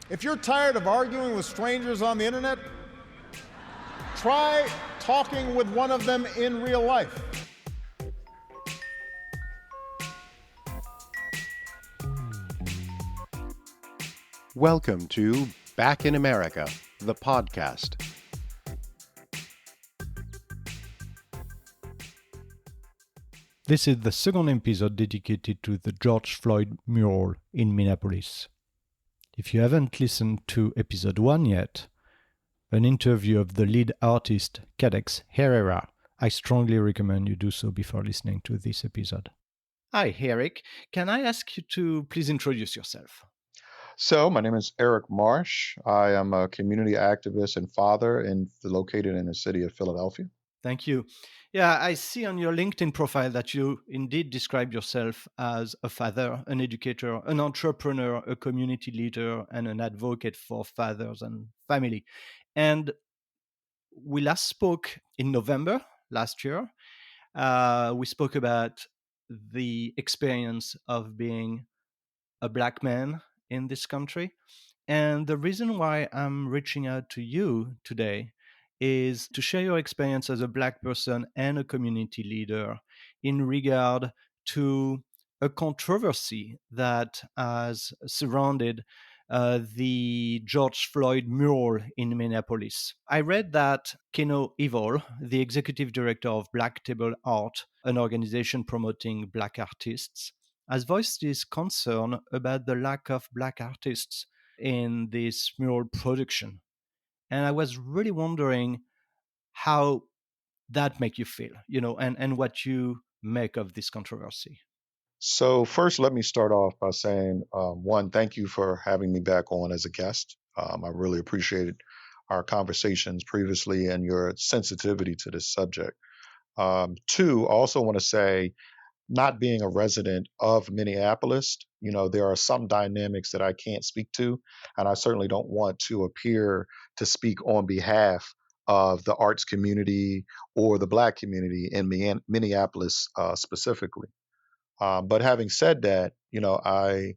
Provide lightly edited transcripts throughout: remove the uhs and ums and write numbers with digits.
If you're tired of arguing with strangers on the internet, try talking with one of them in real life. Welcome to Back in America, the podcast. This is the second episode dedicated to the George Floyd mural in Minneapolis. If you haven't listened to episode 1 yet, an interview of the lead artist Cadex Herrera, I strongly recommend you do so before listening to this episode. Hi, Eric. Can I ask you to please introduce yourself? So, my name is Eric Marsh. I am a community activist and father located in the city of Philadelphia. Thank you. Yeah, I see on your LinkedIn profile that you indeed describe yourself as a father, an educator, an entrepreneur, a community leader, and an advocate for fathers and family. And we last spoke in November last year. We spoke about the experience of being a Black man in this country. And the reason why I'm reaching out to you today is to share your experience as a Black person and a community leader in regard to a controversy that has surrounded the George Floyd mural in Minneapolis. I read that Keno Evil, the executive director of Black Table Art, an organization promoting Black artists, has voiced his concern about the lack of Black artists in this mural production. And I was really wondering how that make you feel, and what you make of this controversy. So, first, let me start off by saying, one, thank you for having me back on as a guest. I really appreciated our conversations previously and your sensitivity to this subject. Two, I also want to say, not being a resident of Minneapolis, there are some dynamics that I can't speak to, and I certainly don't want to appear to speak on behalf of the arts community or the Black community in Minneapolis specifically. But having said that, I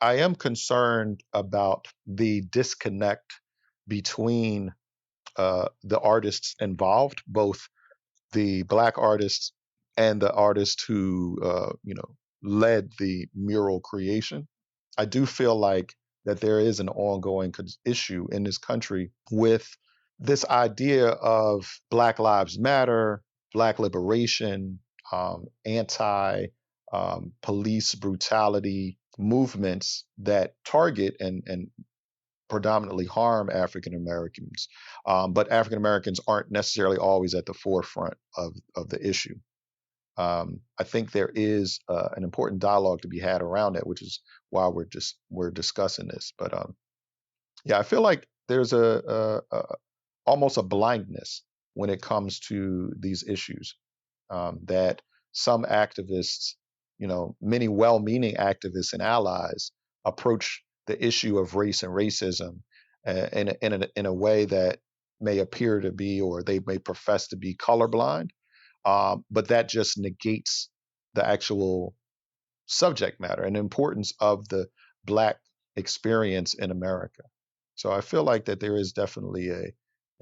am concerned about the disconnect between the artists involved, both the Black artists and the artist who led the mural creation. I do feel like that there is an ongoing issue in this country with this idea of Black Lives Matter, Black liberation, anti police brutality movements that target and predominantly harm African Americans, but African Americans aren't necessarily always at the forefront of the issue. I think there is an important dialogue to be had around that, which is why we're discussing this. But yeah, I feel like there's almost a blindness when it comes to these issues, that some activists, many well-meaning activists and allies approach the issue of race and racism in a way that may appear to be, or they may profess to be, colorblind. But that just negates the actual subject matter and the importance of the Black experience in America. So I feel like that there is definitely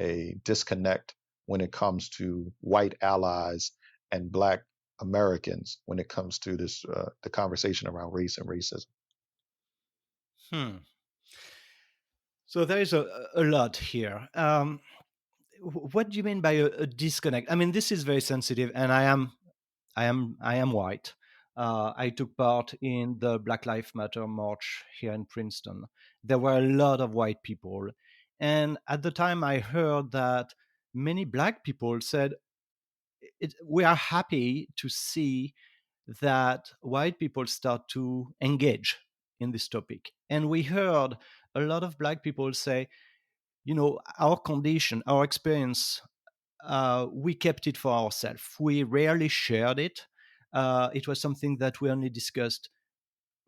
a disconnect when it comes to white allies and Black Americans when it comes to this the conversation around race and racism. So there is a lot here. What do you mean by a disconnect? I mean, this is very sensitive, and I am white. I took part in the Black Lives Matter march here in Princeton. There were a lot of white people, and at the time, I heard that many Black people said, "We are happy to see that white people start to engage in this topic." And we heard a lot of Black people say, our condition, our experience, we kept it for ourselves. We rarely shared it. It was something that we only discussed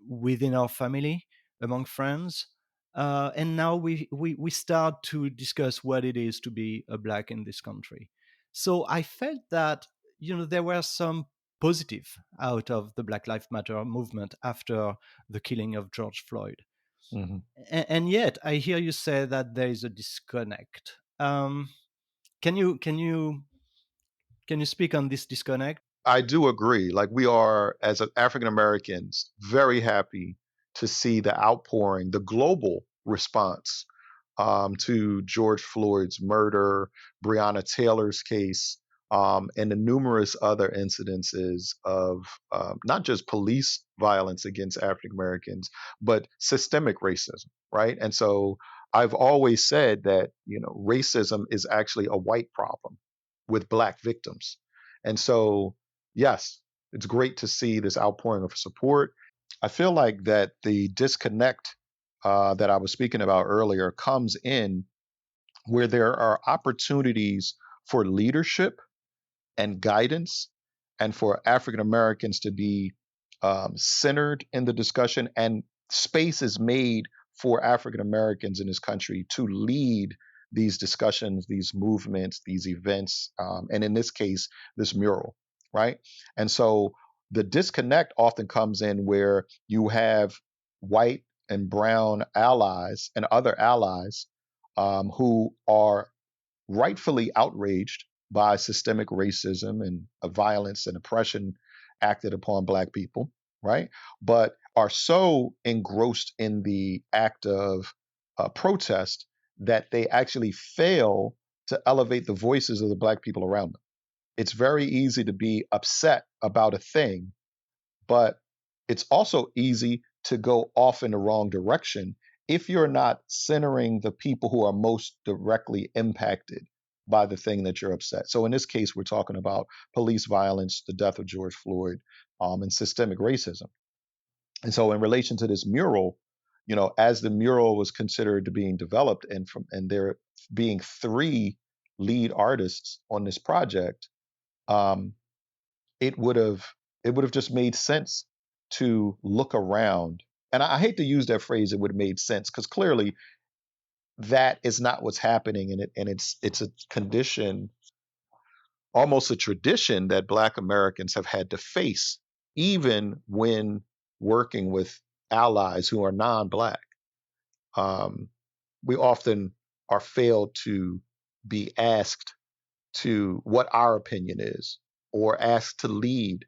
within our family, among friends. And now we start to discuss what it is to be a Black in this country. So I felt that, there were some positive out of the Black Lives Matter movement after the killing of George Floyd. Mhm. And yet I hear you say that there is a disconnect. Can you can you can you speak on this disconnect? I do agree. Like we are, as African Americans, very happy to see the outpouring, the global response to George Floyd's murder, Breonna Taylor's case, and the numerous other incidences of not just police violence against African Americans, but systemic racism, right? And so I've always said that, racism is actually a white problem with Black victims. And so yes, it's great to see this outpouring of support. I feel like that the disconnect that I was speaking about earlier comes in where there are opportunities for leadership and guidance, and for African Americans to be centered in the discussion, and space is made for African Americans in this country to lead these discussions, these movements, these events, and in this case, this mural, right? And so the disconnect often comes in where you have white and brown allies and other allies who are rightfully outraged by systemic racism and violence and oppression acted upon Black people, right? But are so engrossed in the act of protest that they actually fail to elevate the voices of the Black people around them. It's very easy to be upset about a thing, but it's also easy to go off in the wrong direction if you're not centering the people who are most directly impacted by the thing that you're upset. So in this case, we're talking about police violence, the death of George Floyd, and systemic racism. And so in relation to this mural, as the mural was considered to being developed, and there being three lead artists on this project, um, it would have it would have just made sense to look around. And I hate to use that phrase, it would have made sense, because clearly that is not what's happening, and it's a condition, almost a tradition, that Black Americans have had to face, even when working with allies who are non-Black. Um, we often are failed to be asked to what our opinion is, or asked to lead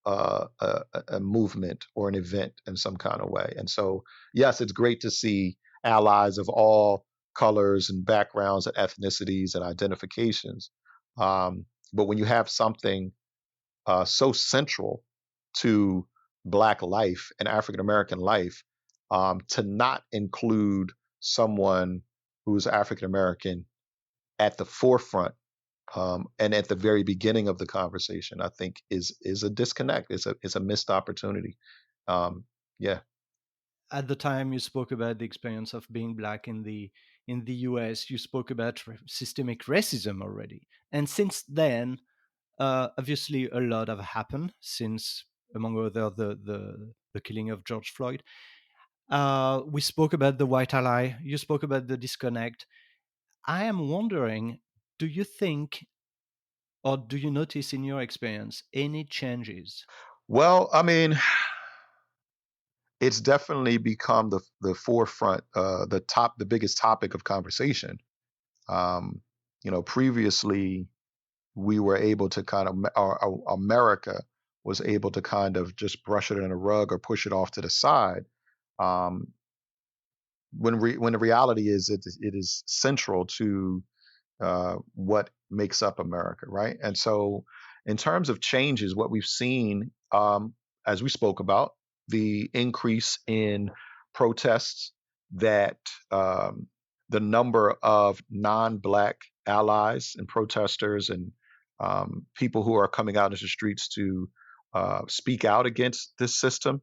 a movement or an event in some kind of way. And so, yes, it's great to see allies of all colors and backgrounds and ethnicities and identifications. But when you have something so central to Black life and African American life, to not include someone who's African American at the forefront, and at the very beginning of the conversation, I think is a disconnect. It's a missed opportunity. Um, yeah. At the time you spoke about the experience of being Black in the US, you spoke about systemic racism already, and since then, obviously, a lot have happened since, among other, the killing of George Floyd. We spoke about the white ally. You spoke about the disconnect. I am wondering, do you think, or do you notice in your experience any changes? Well, I mean, it's definitely become the forefront, the biggest topic of conversation. Um, Previously we were able to kind of, America was able to kind of just brush it in a rug or push it off to the side. Um, when the reality is, it is central to what makes up America, right? And so, in terms of changes, what we've seen, as we spoke about, the increase in protests, that the number of non-Black allies and protesters and people who are coming out into the streets to speak out against this system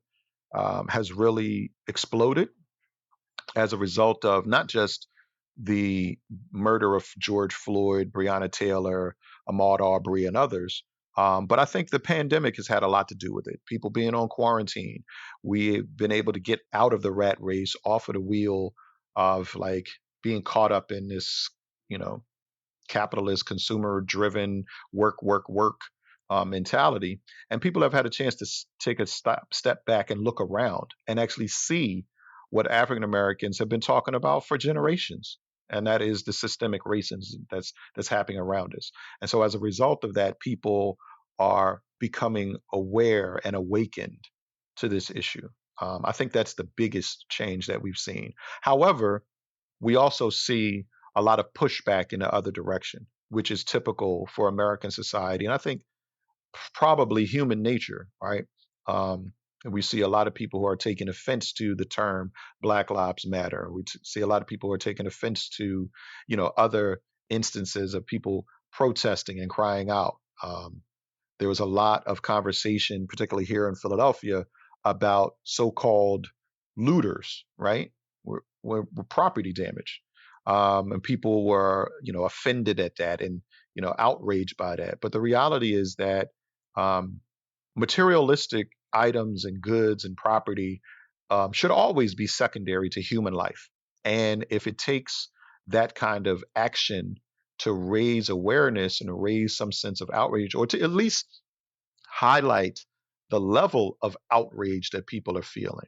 has really exploded as a result of not just the murder of George Floyd, Breonna Taylor, Ahmaud Arbery, and others. But I think the pandemic has had a lot to do with it. People being on quarantine, we've been able to get out of the rat race, off of the wheel of like being caught up in this, you know, capitalist, consumer-driven work mentality. And people have had a chance to take a step back and look around and actually see what African Americans have been talking about for generations, and that is the systemic racism that's happening around us. And so, as a result of that, people are becoming aware and awakened to this issue. I think that's the biggest change that we've seen. However, we also see a lot of pushback in the other direction, which is typical for American society. And I think probably human nature, right? And we see a lot of people who are taking offense to the term Black Lives Matter. See a lot of people who are taking offense to, other instances of people protesting and crying out. There was a lot of conversation, particularly here in Philadelphia, about so-called looters, right? Were property damage, and people were, offended at that and outraged by that. But the reality is that um, materialistic items and goods and property should always be secondary to human life. And if it takes that kind of action to raise awareness and to raise some sense of outrage, or to at least highlight the level of outrage that people are feeling.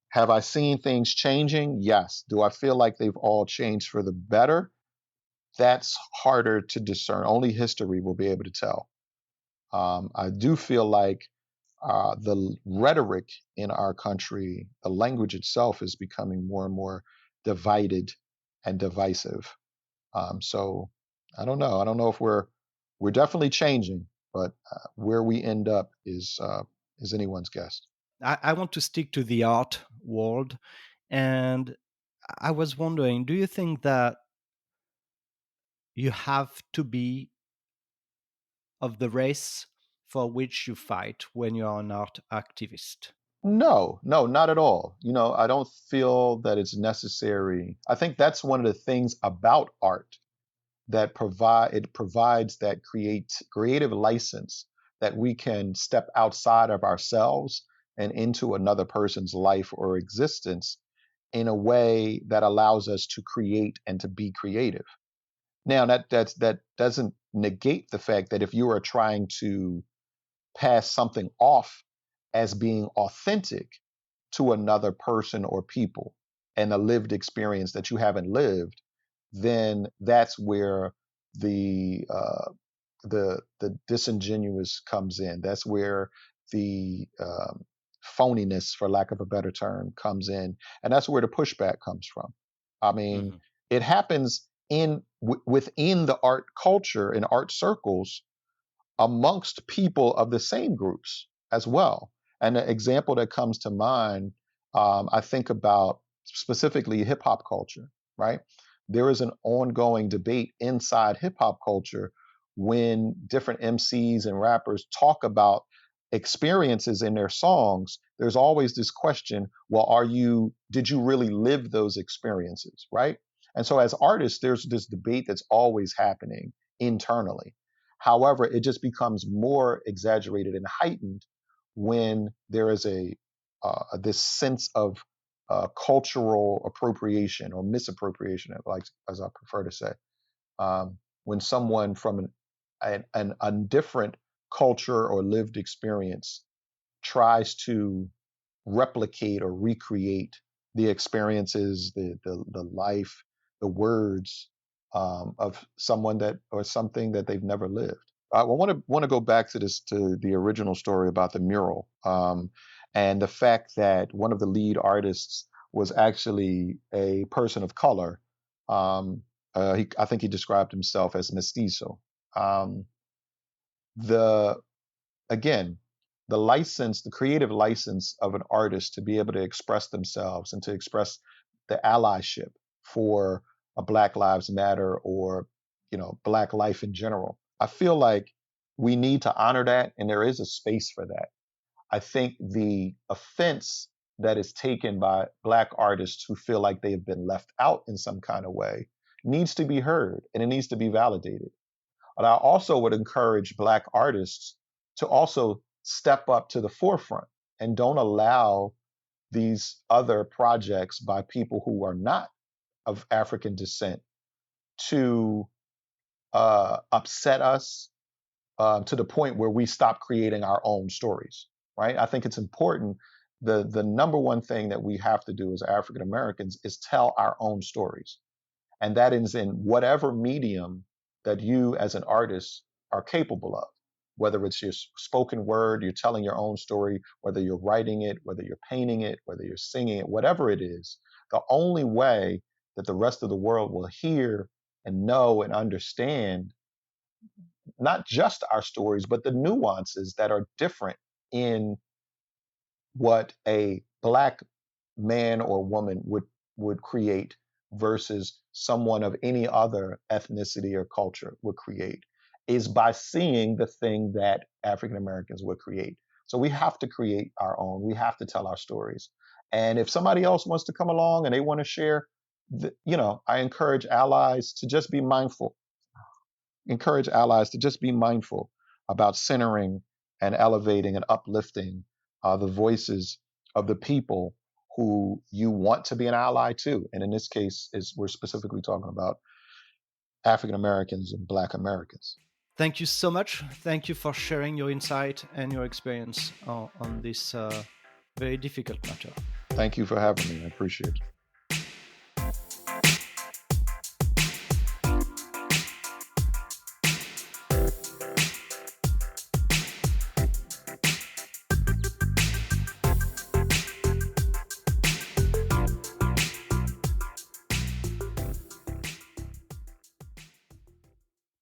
Have I seen things changing? Yes. Do I feel like they've all changed for the better? That's harder to discern. Only history will be able to tell. I do feel like the rhetoric in our country, the language itself, is becoming more and more divided and divisive. So I don't know. I don't know if we're definitely changing, but where we end up is anyone's guess. I want to stick to the art world. And I was wondering, do you think that you have to be of the race for which you fight when you are an art activist? No, no, not at all. I don't feel that it's necessary. I think that's one of the things about art that provides that creative license that we can step outside of ourselves and into another person's life or existence in a way that allows us to create and to be creative. Now that doesn't negate the fact that if you are trying to pass something off as being authentic to another person or people and a lived experience that you haven't lived, then that's where the the disingenuous comes in. That's where the phoniness, for lack of a better term, comes in, and that's where the pushback comes from. I mean, Mhm. it happens within the art culture and art circles amongst people of the same groups as well. And an example that comes to mind, I think about specifically hip hop culture, right? There is an ongoing debate inside hip hop culture when different MCs and rappers talk about experiences in their songs. There's always this question, well, did you really live those experiences, right? And so as artists, there's this debate that's always happening internally. However, it just becomes more exaggerated and heightened when there is a this sense of cultural appropriation or misappropriation, like as I prefer to say, when someone from a different culture or lived experience tries to replicate or recreate the experiences, the life, the words of someone that or something that they've never lived. I want to go back to the original story about the mural, and the fact that one of the lead artists was actually a person of color. I think he described himself as mestizo. Um, the Again, the license, the creative license of an artist to be able to express themselves and to express the allyship for a Black Lives Matter or Black life in general. I feel like we need to honor that, and there is a space for that. I think the offense that is taken by Black artists who feel like they have been left out in some kind of way needs to be heard and it needs to be validated. But I also would encourage Black artists to also step up to the forefront and don't allow these other projects by people who are not of African descent to upset us to the point where we stop creating our own stories, right? I think it's important the number one thing that we have to do as African Americans is tell our own stories. And that is in whatever medium that you as an artist are capable of, whether it's your spoken word, you're telling your own story, whether you're writing it, whether you're painting it, whether you're singing it, whatever it is. The only way that the rest of the world will hear and know and understand not just our stories, but the nuances that are different in what a Black man or woman would create versus someone of any other ethnicity or culture would create, is by seeing the thing that African Americans would create. So we have to create our own. We have to tell our stories. And if somebody else wants to come along and they want to share, I encourage allies to just be mindful about centering and elevating and uplifting the voices of the people who you want to be an ally to. And in this case, we're specifically talking about African Americans and Black Americans. Thank you so much. Thank you for sharing your insight and your experience on this very difficult matter. Thank you for having me. I appreciate it.